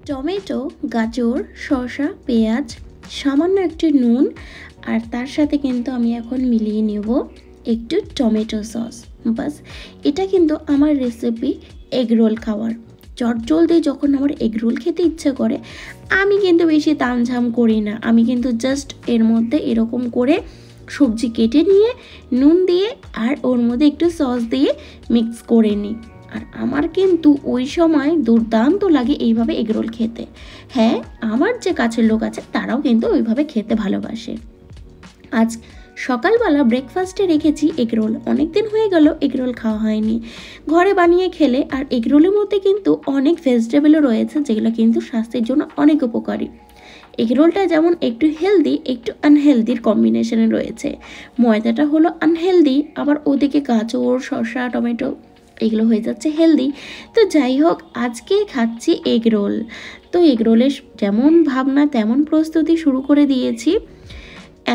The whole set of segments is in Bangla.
টমেটো, গাজর, শসা, পেঁয়াজ, সামান্য একটু নুন আর তার সাথে কিন্তু আমি এখন মিলিয়ে নেব একটু টমেটো সস। বাস, এটা কিন্তু আমার রেসিপি এগরোল খাওয়ার। চটজলদি যখন আমার এগরোল খেতে ইচ্ছে করে আমি কিন্তু বেশি তামঝাম করি না, আমি কিন্তু জাস্ট এর মধ্যে এরকম করে সবজি কেটে নিয়ে নুন দিয়ে আর ওর মধ্যে একটু সস দিয়ে মিক্স করে নিই। আর আমার কিন্তু ওই সময় দুর্দান্ত লাগে এইভাবে এগরোল খেতে। হ্যাঁ, আমার যে কাছের লোক আছে তারাও কিন্তু ওইভাবে খেতে ভালোবাসে। আজ সকালবেলা ব্রেকফাস্টে রেখেছি এগরোল। অনেকদিন হয়ে গেল এগরোল খাওয়া হয়নি। ঘরে বানিয়ে খেলে, আর এগরোলের মধ্যে কিন্তু অনেক ভেজিটেবলও রয়েছে যেগুলো কিন্তু স্বাস্থ্যের জন্য অনেক উপকারী। এগরোলটা যেমন একটু হেলদি একটু আনহেলদির কম্বিনেশনে রয়েছে। ময়দাটা হলো আনহেলদি, আবার ওদিকে গাজর, শসা, টমেটো এগুলো হয়ে যাচ্ছে হেলদি। তো যাই হোক, আজকে খাচ্ছি এগরোল। তো এগরোলের যেমন ভাবনা তেমন প্রস্তুতি শুরু করে দিয়েছি।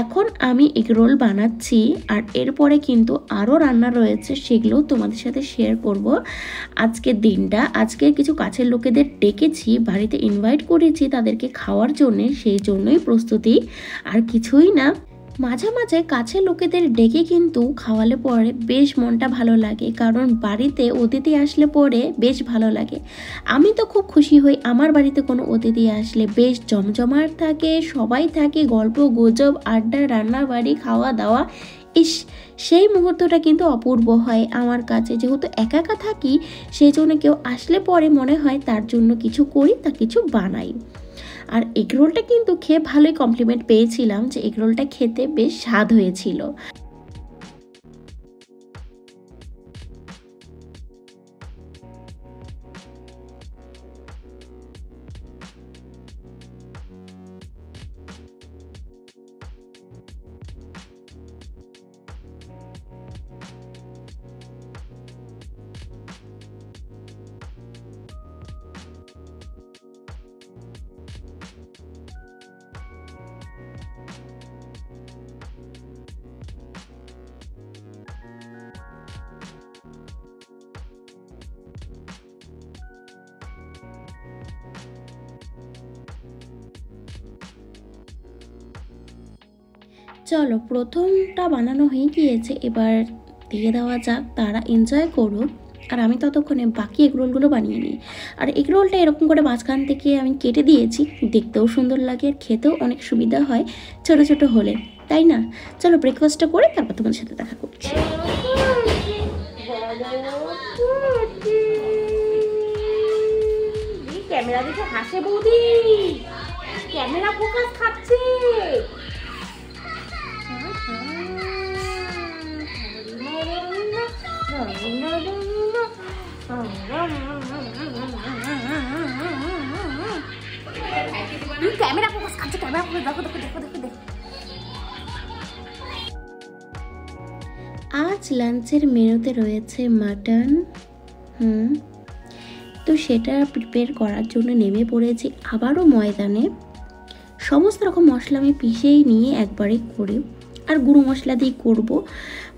এখন আমি এগরোল বানাচ্ছি, আর এরপরে কিন্তু আরও রান্না রয়েছে, সেগুলো তোমাদের সাথে শেয়ার করব। আজকের দিনটা, আজকে কিছু কাছের লোকেদের ডেকেছি, বাড়িতে ইনভাইট করেছি তাদেরকে খাওয়ার জন্যে, সেই জন্যই প্রস্তুতি, আর কিছুই না। মাঝে মাঝে কাছের লোকেদের ডেকে কিন্তু খাওয়ালে পরে বেশ মনটা ভালো লাগে, কারণ বাড়িতে অতিথি আসলে পরে বেশ ভালো লাগে। আমি তো খুব খুশি হই আমার বাড়িতে কোনো অতিথি আসলে, বেশ জমজমাট থাকে, সবাই থাকে, গল্প গুজব, আড্ডা, রান্না বাড়ি, খাওয়া দাওয়া। ইস, সেই মুহূর্তটা কিন্তু অপূর্ব হয় আমার কাছে। যেহেতু একা একা থাকি, সেই জন্য কেউ আসলে পরে মনে হয় তার জন্য কিছু করি, তা কিছু বানাই। আর এগরোলটা কিন্তু খেয়ে ভালোই কমপ্লিমেন্ট পেয়েছিলাম যে এগরোলটা খেতে বেশ স্বাদ হয়েছিল। চলো, প্রথমটা বানানো হয়ে গিয়েছে, এবার দিয়ে দেওয়া যাক, তারা এনজয় করুক আর আমি ততক্ষণে বাকি এগরোলগুলো বানিয়ে নিই। আর এগরোলটা এরকম করে মাঝখান থেকে আমি কেটে দিয়েছি, দেখতেও সুন্দর লাগে আর খেতেও অনেক সুবিধা হয় ছোট ছোট হলে, তাই না? চলো ব্রেকফাস্টটা করে তারপর তোমাদের সাথে দেখা করছি। ক্যামেরা দেখে হাসে বৌদি, ক্যামেরা ফোকাস খাচ্ছে। ক্যামেরা ফোকাস খাচ্ছে, ক্যামেরা ফোকাস, দেখো দেখো দেখো দেখো দেখো। আজ লাঞ্চের মেনুতে রয়েছে মাটন। তো সেটা প্রিপেয়ার করার জন্য নেমে পড়েছি আবারও ময়দানে। সমস্ত রকম মশলা আমি পিষেই নিয়ে একবারে করে, আর গুঁড়ো মশলা দিয়ে করব।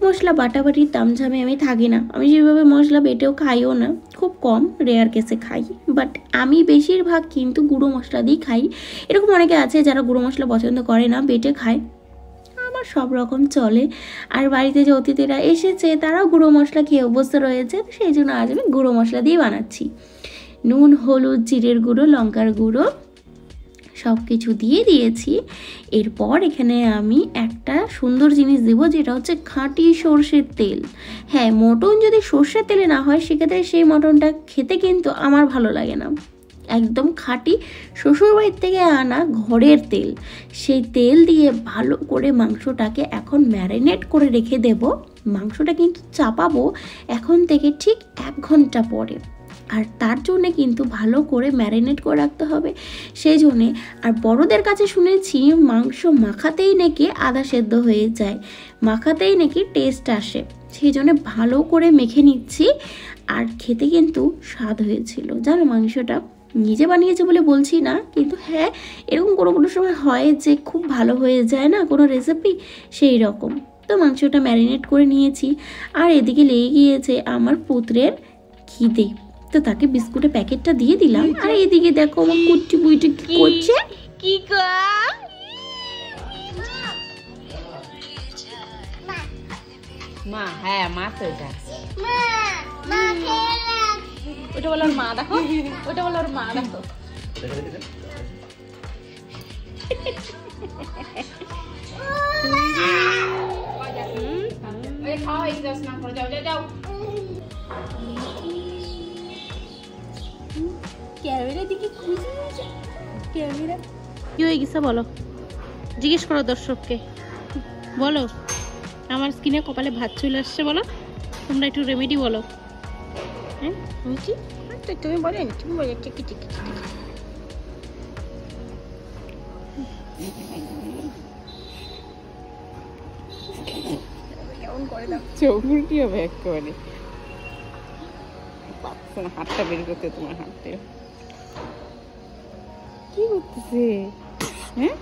মশলা বাটাবাটির তামঝামে আমি থাকি না, আমি যেভাবে মশলা বেটেও খাইও না, খুব কম রেয়ার কেসে খাই, বাট আমি বেশিরভাগ কিন্তু গুঁড়ো মশলা দিয়েই খাই। এরকম অনেকে আছে যারা গুঁড়ো মশলা পছন্দ করে না, বেটে খায়, আমার সব রকম চলে। আর বাড়িতে যে অতিথিরা এসেছে তারাও গুঁড়ো মশলা খেয়ে অভ্যস্ত রয়েছে, সেই জন্য আজ আমি গুঁড়ো মশলা দিয়ে বানাচ্ছি। নুন, হলুদ, জিরের গুঁড়ো, লঙ্কার গুঁড়ো সব কিছু দিয়ে দিয়েছি। এরপর এখানে আমি একটা সুন্দর জিনিস দেবো, যেটা হচ্ছে খাঁটি সর্ষের তেল। হ্যাঁ, মটন যদি সর্ষের তেলে না হয় সেক্ষেত্রে সেই মটনটা খেতে কিন্তু আমার ভালো লাগে না। একদম খাঁটি শ্বশুরবাড়ির থেকে আনা ঘরের তেল, সেই তেল দিয়ে ভালো করে মাংসটাকে এখন ম্যারিনেট করে রেখে দেব। মাংসটা কিন্তু চাপাবো এখন থেকে ঠিক 1 ঘন্টা পরে, আর তার জন্যে কিন্তু ভালো করে ম্যারিনেট করে রাখতে হবে সেই জন্যে। আর বড়দের কাছে শুনেছি মাংস মাখাতেই নাকি আদা সেদ্ধ হয়ে যায়, মাখাতেই নাকি টেস্ট আসে, সেই জন্য ভালো করে মেখে নিচ্ছি। আর খেতে কিন্তু স্বাদ হয়েছিল, জানো মাংসটা নিজে বানিয়েছে বলে বলছি না, কিন্তু হ্যাঁ এরকম কোনো কোনো সময় হয় যে খুব ভালো হয়ে যায় না কোনো রেসিপি, সেই রকম। তো মাংসটা ম্যারিনেট করে নিয়েছি, আর এদিকে লেগে গিয়েছে আমার পুত্রের খিদে। তো তাকে বিস্কুটের প্যাকেটটা দিয়ে দিলাম। আর এদিকে দেখো আমার কুট্টি বুইটি কি করছে। কি মা, হ্যাঁ মা তো এটা, ওটা বলো ওর মা, দেখো ওটা বলো ওর মা, দেখো ক্যামেরা দিকে ক্যামেরা কি হয়ে গেছে বলো, জিজ্ঞেস করো দর্শককে, বলো আমার স্কিনে কপালে ভাত চলে আসছে, বলো তোমরা একটু রেমেডি বলো। হ্যাঁ তুমি বলো, তুমি বলো টিকি টিকি টিকি। কেমন করে দাও, চোখ উল্টি হবে একেবারে, পারছো না হাতটা বের করতে, তোমার হাতটা কি করতেছে? হ্যাঁ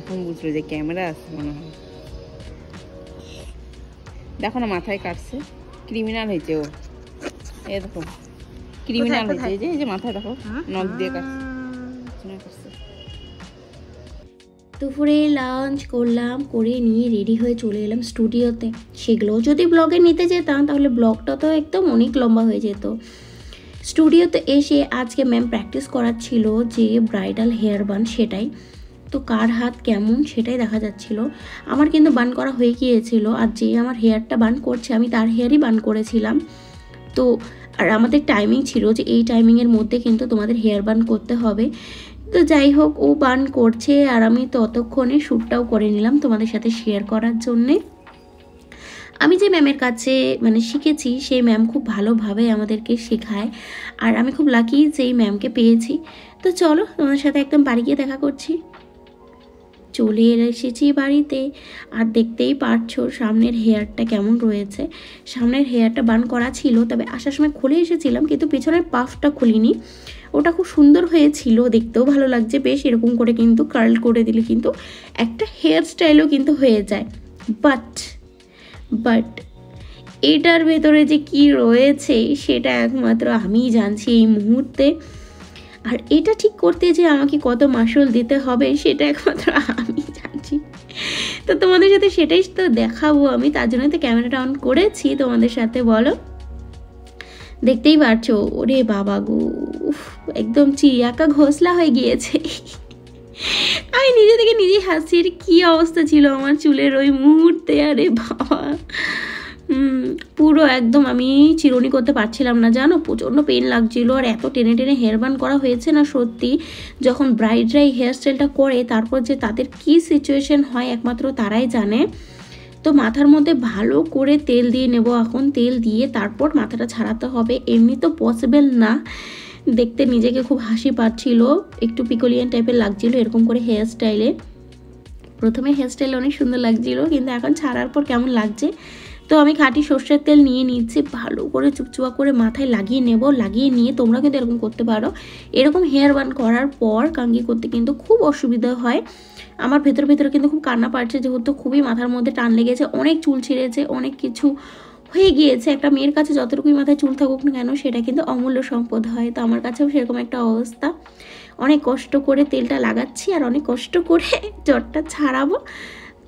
এখন বুঝলো যে ক্যামেরা আছে মনে হয়, দেখো না মাথায় কাটছে, ক্রিমিনাল হয়েছে ও, এরকম ক্রিমিনাল হয়েছে, এই যে মাথায় দেখো নখ দিয়ে কাটছে। দুপুরে লাঞ্চ করলাম, করে নিয়ে রেডি হয়ে চলে এলাম স্টুডিওতে। সেগুলোও যদি ব্লগে নিতে যেতাম তাহলে ব্লগটা তো একদম অনেক লম্বা হয়ে যেত। স্টুডিওতে এসে আজকে ম্যাম প্র্যাকটিস করাচ্ছিল যে ব্রাইডাল হেয়ার বান, সেটাই তো কার হাত কেমন সেটাই দেখা যাচ্ছিল। আমার কিন্তু বান করা হয়ে গিয়েছিল, আর যে আমার হেয়ারটা বান করছে আমি তার হেয়ারই বান করেছিলাম। তো আর আমাদের টাইমিং ছিল যে এই টাইমিংয়ের মধ্যে কিন্তু তোমাদের হেয়ার বান করতে হবে। তো যাই হোক, ও বান করছে আর আমি ততক্ষণে শ্যুটটাও করে নিলাম তোমাদের সাথে শেয়ার করার জন্যে। আমি যে ম্যামের কাছে মানে শিখেছি সেই ম্যাম খুব ভালোভাবে আমাদেরকে শেখায়, আর আমি খুব লাকি যে এই ম্যামকে পেয়েছি। তো চলো তোমাদের সাথে একদম বাড়ি গিয়ে দেখা করছি। চলে এসেছি বাড়িতে, আর দেখতেই পারছো সামনের হেয়ারটা কেমন রয়েছে। সামনের হেয়ারটা বান করা ছিল, তবে আসার সময় খুলে এসেছিলাম, কিন্তু পেছনের পাফটা খুলিনি। ওটা খুব সুন্দর হয়েছিল, দেখতেও ভালো লাগছে বেশ। এরকম করে কিন্তু কার্ল করে দিলে কিন্তু একটা হেয়ার স্টাইলও কিন্তু হয়ে যায়। বাট এটার ভেতরে যে কি রয়েছে সেটা একমাত্র আমিই জানছি এই মুহূর্তে। আর এটা ঠিক করতে যে আমাকে কত মাসুল দিতে হবে সেটা একমাত্র আমি জানছি। তো তোমাদের সাথে সেটাই তো দেখাবো আমি, তার জন্য তো ক্যামেরাটা অন করেছি তোমাদের সাথে। বলো, দেখতেই পারছো, ওরে বাবা গো, একদম চিড়িয়াকা ঘোষলা হয়ে গিয়েছে। আমি নিজে থেকে নিজেই হাসছি, কি অবস্থা ছিল আমার চুলের ওই মুহূর্তে। আরে বাবা, পুরো একদম আমি চিরুনি করতে পারছিলাম না, জানো প্রচণ্ড পেন লাগছিল। আর এত টেনে টেনে হেয়ার বান করা হয়েছে না, সত্যি যখন ব্রাইডরা এই হেয়ার স্টাইলটা করে তারপর যে তাদের কি সিচুয়েশন হয় একমাত্র তারাই জানে। তো মাথার মধ্যে ভালো করে তেল দিয়ে নেব, এখন তেল দিয়ে তারপর মাথাটা ছাড়াতে হবে, এমনি তো পসিবল না। দেখতে নিজেকে খুব হাসি পাচ্ছিল, একটু পিকোলিয়ান টাইপের লাগছিল এরকম করে হেয়ার স্টাইলে। প্রথমে হেয়ার স্টাইল অনেক সুন্দর লাগছিল, কিন্তু এখন ছাড়ার পর কেমন লাগছে। তো আমি খাঁটি সর্ষের তেল নিয়ে নিচ্ছি, ভালো করে চুপচুপা করে মাথায় লাগিয়ে নেব। লাগিয়ে নিয়ে তোমরা কিন্তু এরকম করতে পারো। এরকম হেয়ার বান করার পর কাঙ্গি করতে কিন্তু খুব অসুবিধা হয়। আমার ভেতরে কিন্তু খুব কান্না পাচ্ছে, যেহেতু খুবই মাথার মধ্যে টান লেগেছে, অনেক চুল ছিঁড়েছে, অনেক কিছু হয়ে গিয়েছে। একটা মেয়ের কাছে যতটুকুই মাথায় চুল থাকুক না কেন সেটা কিন্তু অমূল্য সম্পদ হয়। তো আমার কাছেও সেরকম একটা অবস্থা। অনেক কষ্ট করে তেলটা লাগাচ্ছি আর অনেক কষ্ট করে জ্বরটা ছাড়াবো।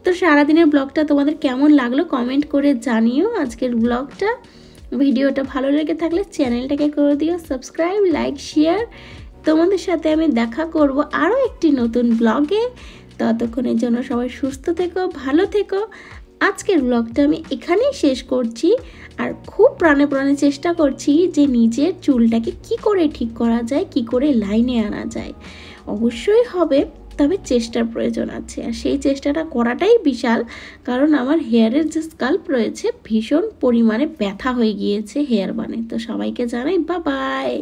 তো সারাদিনের ব্লগটা তোমাদের কেমন লাগলো কমেন্ট করে জানিও। আজকের ব্লগটা ভিডিওটা ভালো লেগে থাকলে চ্যানেলটাকে করে দিও সাবস্ক্রাইব, লাইক, শেয়ার। তোমাদের সাথে আমি দেখা করব আরও একটি নতুন ব্লগে। ততক্ষণের জন্য সবাই সুস্থ থেকো, ভালো থেকো। আজকের ব্লগটা আমি এখানেই শেষ করছি, আর খুব প্রাণে প্রাণে চেষ্টা করছি যে নিজের চুলটাকে কি করে ঠিক করা যায়, কি করে লাইনে আনা যায়। অবশ্যই হবে, তবে চেষ্টার প্রয়োজন আছে, আর সেই চেষ্টাটা করাটাই বিশাল। কারণ আমার হেয়ারের যে স্কাল্প রয়েছে ভীষণ পরিমাণে ব্যথা হয়ে গিয়েছে হেয়ার বানে। তো সবাইকে জানাই বাই বাই।